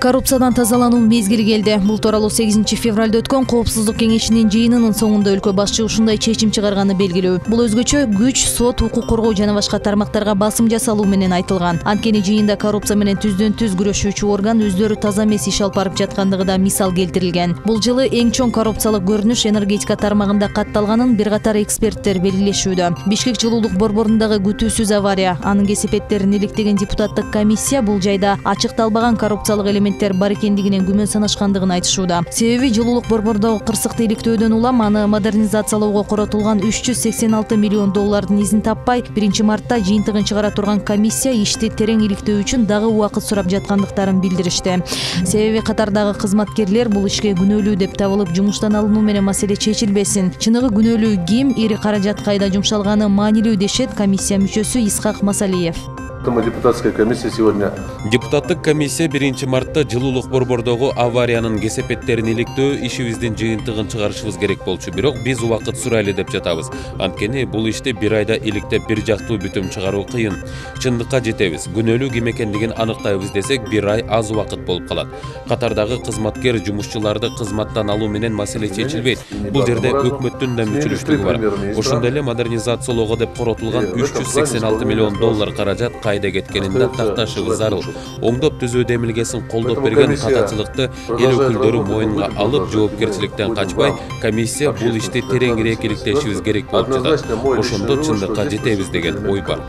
Коррупциядан тазалануу мезгили келди. Бул тууралуу 8 февралда өткөн Коопсуздук кеңешинин жыйынынын соңунда өлкө башчы ушундай чечим чыгарганы белгилүү. Бул өзгөчө күч, сот, укук коргоо жана башка тармактарга басым жасалуу менен айтылган. Анткени жыйында коррупция менен түздөн-түз күрөшүүчү орган өздөрү таза эмес иш алып барып жаткандыгы да мисал келтирилген. Бул жылы эң чоң коррупциялык көрүнүш энергетика тармагында катталганын бир катар эксперттер белгилешүүдө. Бишкек жылуулук борборундагы күтүүсүз авария, анын кесепеттерин иликтеген депутаттык комиссия бул жайда ачыкталбаган коррупциялык элементтер бар экендигинен күмөн санашкандыгын айтышууда. Себеби жылуулук борбордогу кырсыкты иликтөөдөн улам аны модернизациялоого коротулган 386 миллион доллардын изин таппай, 1-мартта жыйынтыгын чыгара турган комиссия ишти терең иликтөө үчүн дагы убакыт сурап жаткандыктарын билдиришти. Себеби катардагы кызматкерлер бул ишке күнөөлүү деп табылып, жумуштан алынуу менен маселе чечилбесин. Чыныгы күнөөлүү ким, ири каражат кайда жумшалганы маанилүү дешет комиссия мүчөсү Исхак Масалиев. Депутатская комиссия сегодня. Депутаттык комиссия 1-мартта жылуулук борбордогу авариянын кесепеттерин иликтөө ишибиздин жыйынтыгын чыгарышыбыз керек болчу. Бирок биз убакыт сурайлы деп жатабыз. Анткени бул ишти бир айда иликтеп бир жактуу бүтүм чыгаруу кыйын. Чындыкка жетебиз. Күнөөлүү ким экендигин аныктайбыз десек, бир ай аз убакыт болуп калат. Катардагы кызматкер жумушчуларды кызматтан алуу менен маселе чечилбейт. Бул жерде өкмөттүн да мүчүлүштүгү бар. Ошондой эле модернизациялоого деп коротулган 386 миллион доллар каражат кайда кеткенин да такташыбыз зарыл. Оңдоп түзөө демилгесин колдоп берген катачылыкты эл өкүлдөрү моюнга алып, жоопкерчиликтен качпай, комиссия бул ишти тереңирээк иликтешибиз керек болуп жатат. Ошондо чындыкка жетебиз деген ой бар.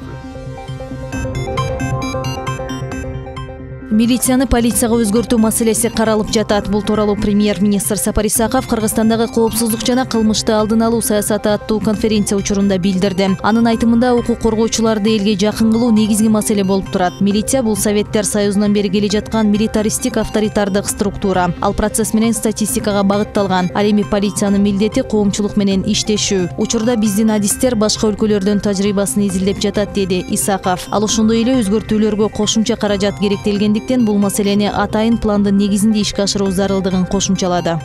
Милицияны полицияга өзгөртүү маселеси каралып жатат. Бул тууралуу премьер-министр Сапар Исаков Кыргызстандагы коопсуздук жана кылмышты алдын алуу саясаты аттуу конференция учурунда билдирди. Анын айтымында укук коргоочуларды элге жакын кылуу негизги маселе болуп турат. Милиция бул Советтер Союзунан бери келе жаткан милитаристик авторитардык структура. Ал процесс менен статистикага багытталган. Ал эми полициянын милдети коомчулук менен иштешүү. Учурда биздин адистер башка өлкөлөрдүн тажрыйбасын изилдеп жатат, деди Исаков. Ал ошондой эле өзгөртүүлөргө кошумча каражат керектелгендиктен бул маселени атайын пландын негизинде ишке ашыруу зарылдыгын кошумчалады.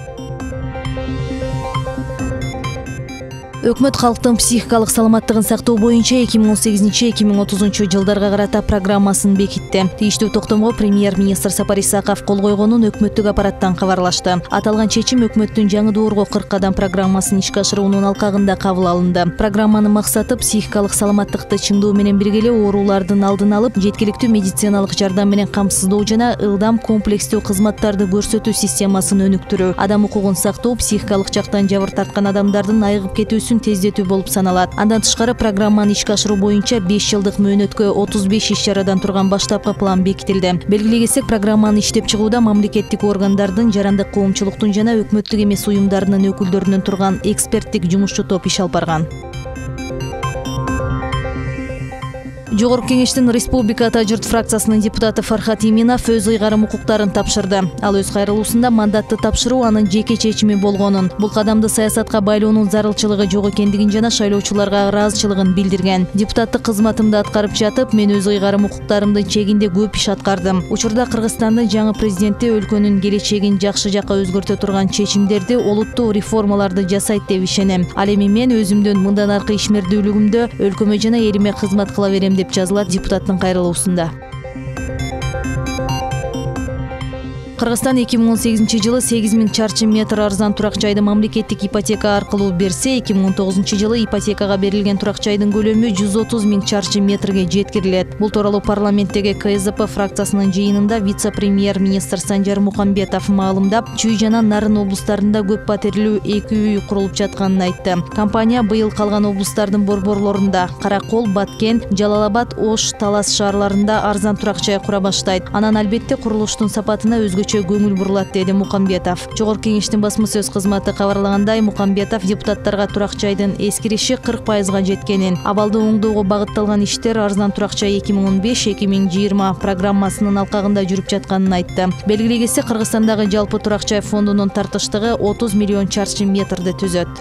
Өкмөт калктын психикалык саламаттыгын сактоо боюнча 2018-2030 жылдарга карата программасын бекитти. Тийиштүү токтомго премьер-министр Сапар Исаков кол койгонун өкмөттүк аппараттан кабарлашты. Аталган чечим өкмөттүн жаңы доорго 40 кадам программасын ишке ашыруунун алкагында кабыл алынды. Программанын максаты психикалык саламаттыкты чыңдоо менен бирге эле оорулардын алдын алып, жеткиликтүү медициналык жардам менен камсыздоо жана ылдам комплекстүү кызматтарды көрсөтүү системасын өнүктүрүү. Адам укугун сактоо психикалык жактан жабыр тарткан адамдардын айыгып кетүүсүн тездетүү болуп саналат. Андан тышкары программаны ишке ашыруу боюнча 5 жылдык мөөнөткө 35 иш-чарадан турган баштапкы план бекитилди. Белгилегесек, программаны иштеп чыгууда мамлекеттик органдардын, жарандык коомчулуктун жана өкмөттүк эмес уюмдарынын өкүлдөрүнөн турган эксперттик жумушчу топ иш алып барган. Жогорку кеңештин Республика Ата журт фракциясынын депутаты Фархат Иминов өз ыйгарым укуктарын тапшырды. Ал өз кайрылуусунда мандатты тапшыруу анын жеке чечими болгонун, бул кадамды саясатка байлоонун зарылчылыгы жок экендигин жана шайлоочуларга ыраазычылыгын билдирген. Депутаттык кызматымды аткарып жатып, мен өз ыйгарым укуктарымдын чегинде көп иш аткардым. Учурда Кыргызстандын жаңы президенти өлкөнүн келечегин жакшы жакка өзгөртө турган чечимдерди, олуттуу реформаларды жасайт деп ишенем. Ал эми мен өзүмдүн мындан аркы ишмердүүлүгүмдө өлкөмө жана элиме кызмат кыла берем деп жазылат депутаттын кайрылуусунда. Кыргызстан 2018 жылы 8000 чарчы метр арзан турак жайды мамлекеттик ипотека аркылуу берсе, 2019 жылы ипотекага берилген турак жайдын көлөмү 130 000 чарчы метрге жеткирилет. Бул тууралуу парламенттеги КСДП фракциясынын жыйынында вице-премьер-министр Санжар Мукамбетов маалымдап, Чүй жана Нарын облустарында көп патерлүү 2 үй курулуп жатканын айтты. Компания быйыл калган облустардын борборлорунда Каракол, Баткен, Жалал-Абад, Ош, Талас шаарларында арзан турак жай кура баштайт. Анан албетте курулуштун сапатына өзгөчө көңүл бурулат, деди Мукамбетов. Жогорку кеңештин басма сөз кызматы кабарлагандай, Мукамбетов депутаттарга турак жайдын эскириши 40%га жеткенин, абалды оңдоого багытталган иштер арзан турак жай 2015-2020 программасынын алкагында жүрүп жатканын айтты. Белгилегенде Кыргызстандагы жалпы турак жай фондунун тартыштыгы 30 миллион чарчы метрди түзөт.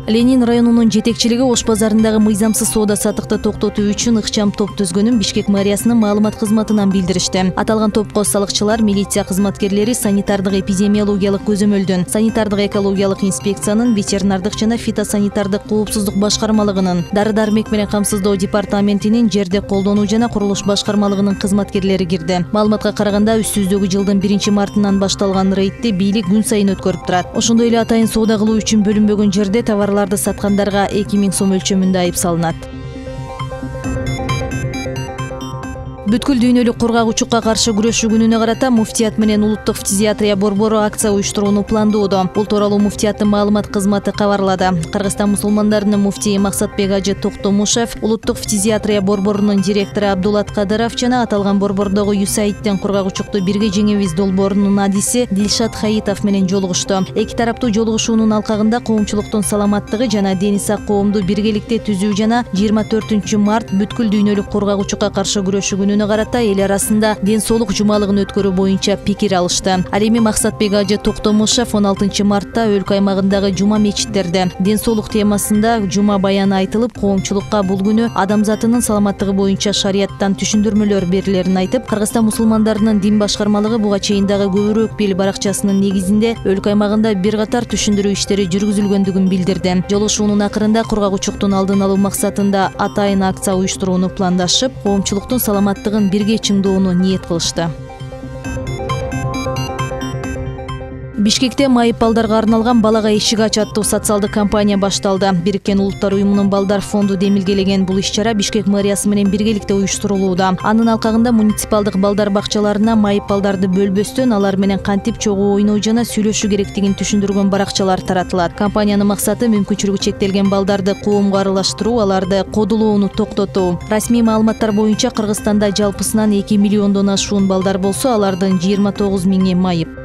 Ленин районунун жетекчилиги Ош базарындагы мыйзамсыз соода саттыкты токтотуу үчүн ыкчам топ түзгөнүн Бишкек мэриясынын маалымат кызматынан билдиришти. Аталган топко салыкчылар, милиция кызматкерлери, санитардык эпидемиологиялык көзөмөлдүн, санитардык экологиялык инспекциянын, ветеринардык жана фитосанитардык коопсуздук башкармалыгынын, дары-дармек менен камсыздоо департаментинин, жерди колдонуу жана курулуш башкармалыгынын кызматкерлери кирди. Маалыматка караганда, үстүздөгү жылдын 1-мартынан башталган рейдти бийлик күн сайын өткөрүп турат. Ошондой эле атайын соода кылуу үчүн бөлүнбөгөн жерде товарларды саткандарга 2000 сом өлчөмүндө айып салынат. Бүткүл дүйнөлүк кургагучукка каршы күрөшүү күнүнө карата муфтият менен улуттук фтизиатрия борбору акция уюштурууну пландоодо. Бул тууралуу муфтияттын маалымат кызматы кабарлады. Кыргызстан мусулмандарынын муфтийи Максатбек ажы Токтомушев, улуттук фтизиатрия борборунун директору Абдулат Кадыров жана аталган борбордогу USAID-тен кургагучукту бирге жеңебиз долбоорунун адиси Дилшат Хаитов менен жолугушту. Эки тараптуу жолугушуунун алкагында коомчулуктун саламаттыгы жана дени сак коомду биргеликте түзүү жана 24 март бүткүл дүйнөлүк кургагучукка каршы күрөшүү күнүнө карата эл арасында ден соолук жумалыгын өткөрүү боюнча пикир алышты. Ал эми Максатбек ажы Токтомушев 16 мартта өлкө аймагындагы жума мечиттерде ден соолук темасында жума баяны айтылып, коомчулукка бул күнү адамзатынын саламаттыгы боюнча шарияттан түшүндүрмөлөр берилерин айтып, Кыргызстан мусулмандарынын дин башкармалыгы буга чейин дагы көбүрөөк бел баракчасынын негизинде өлкө аймагында бир катар түшүндүрүү иштери жүргүзүлгөндүгүн билдирди. Жолугушуунун акырында кургагучуктун алдын алуу максатында атайын акция уюштурууну пландашып, коомчулуктун саламаттыгын бирге чыңдоону ниет кылышты. Бишкекте майып балдарга арналган балага эшик ач аттуу социалдык кампания башталды. Бириккен Улуттар уюмунун балдар фонду демилгелеген бул иш-чара Бишкек мэриясы менен биргеликте уюштурулууда. Анын алкагында муниципалдык балдар бакчаларына майып балдарды бөлбөстөн алар менен кантип чогуу ойноо жана сүйлөшүү керектигин түшүндүргөн баракчалар таратылат. Кампаниянын максаты мүмкүнчүлүгү чектелген балдарды коомго аралаштыруу, аларды кодулоону токтотуу. Расмий маалыматтар боюнча Кыргызстанда жалпысынан 2 миллиондон ашуун балдар болсо, алардын 29 миңи майып.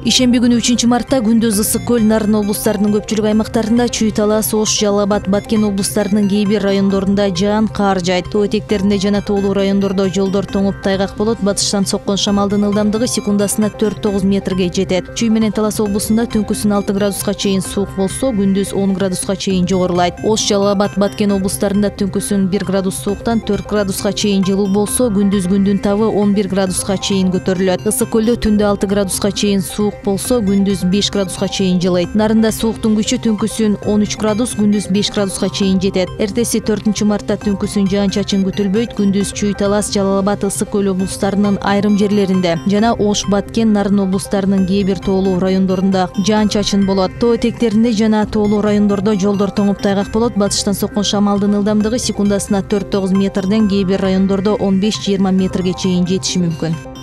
Ишемби күнү 3-мартта күндүз Ысык көл, Нарын облустарынын көпчүлүк аймактарында, Чүй Талас, Ош, Жалал Абад, Баткен облустарынын кээ бир райондорунда жаан кар жайт. Тоо этектеринде жана тоолуу райондордо жолдор тоңуп тайгак болот. Батыштан соккон шамалдын ылдамдыгы секундасына 4-9 метрге жетет. Чүй менен Талас облусунда түнкүсүн 6 градуска чейин суук болсо, күндүз 10 градуска чейин жогорулайт. Ош, Жалал Абад, Баткен облустарында түнкүсүн 1 градус сууктан 4 градуска чейин жылуу болсо, күндүз күндүн табы 11 градуска чейин көтөрүлөт. Ысык көлдө түндө 6 градуска чейин суук болсо, күндүз 5 градуска чейин жылыйт. Нарында сууктун күчү түнкүсүн 13 градус, күндүз 5 градуска чейин жетет. Эртеси 4-мартта түнкүсүн жаан-чачын күтүлбөйт. Күндүз Чүй Талас, Жалал Абад, Ысык көл облустарынын айрым жерлеринде жана Ош, Баткен, Нарын облустарынын кээ бир тоолуу райондорунда жаан-чачын болот. Тоо этектеринде жана тоолуу райондордо жолдор тоңуп тайгак болот. Батыштан соккон шамалдын ылдамдыгы секундасына 4-9 метрден, кээ бир райондордо 15-20 метрге чейин жетиши мүмкүн.